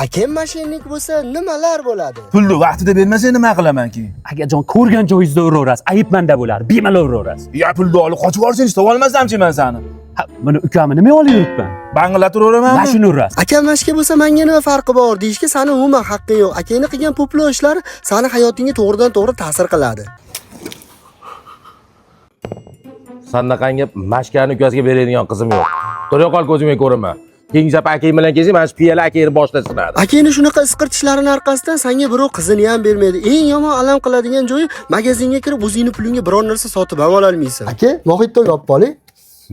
Akam mashinnik bo'lsa nimalar bo'ladi? Pulni vaqtida bermasa nima qilaman-ki? Akajon ko'rgan joyingizda uraverasiz, ayibmanda bo'lar, bemalol uraverasiz. Ya pulni olib qochib yuborsangiz topib olmasam-chi men seni? Ha, mana ukamni nima olib yuribman? Banglataveramanmi? Mana shuni urasiz. Akam mashka bo'lsa menga nima farqi bor deyishga sani umuman haqqing yo'q. Akangni qilgan poplo ishlari sani hayotingga to'g'ridan-to'g'ri ta'sir qiladi. Sandaqanga mashkani ukasiga beradigan qizim yo'q. To'ra qol ko'zimga ko'rinma. Keyingi safar akang bilan kelsa, mana shu piyala akangni boshida sinadi. Akangni shunaqa isqirtishlarini orqasidan senga birov qizini ham bermaydi. Eng yomon alam qiladigan joyi magazinga kirib o'zingni pulingga biror narsa sotib ham ola olmaysan. Aka, mohitda olib qoling.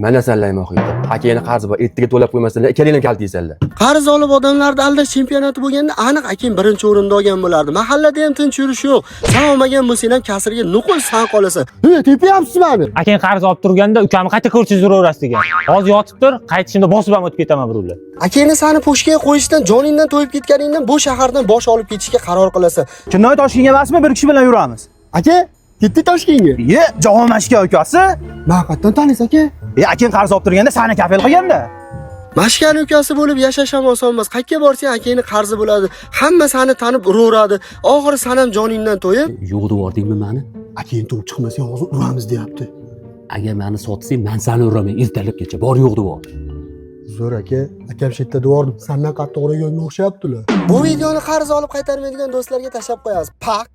Mana sanlay mohiyda. Akangni qarzi bor, ertaga to'lab qo'ymasanlar, ikkalanglar kaltiysanlar. Qarz olib odamlarni aldash chempionati bo'lganda aniq akang birinchi o'rinda olgan bo'lardi. Mahallada ham tinch yurish yo'q. Sen olmagan bo'lsang ham kasrga nuqul san qolasan. Tepyapsizmi? Akang qarz olib turganda ukamni qayta ko'rchiz uraverasiz degan. Hozir yotib tur, qaytishimda bosib ham o'tib ketaman birovlar. Akangni sani pochkaga qo'yishdan, joningdan to'yib ketganingdan bu shahardan bosh olib ketishga qaror qilasan. Chinoy Toshkentga emasmi? Bir kishi bilan yuramiz. Aka, ketdi Toshkentga. Ye, javob mashka ukasi. Naqatdan taniysiz aka? Akang qarz olib turganda seni kafil qilganda. Mashkani ukasi bo'lib yashash ham oson emas. Qayerga borsang akangni qarzi bo'ladi. Hamma seni tanib uraveradi. Oxiri sen ham joningdan to'yib, Yo'q devordingmi meni? akang to'p chiqmasang hozir uramiz deyapti. Agar meni sotsang, men seni uraman ertalabgacha. Bor yo'q devor. Zo'r aka, akam shetda devordim. Sendan qattiq uraganga o'xshayaptilar. Bu videoni qarz olib qaytarmaydigan do'stlarga tashlab qo'yamiz. Pak.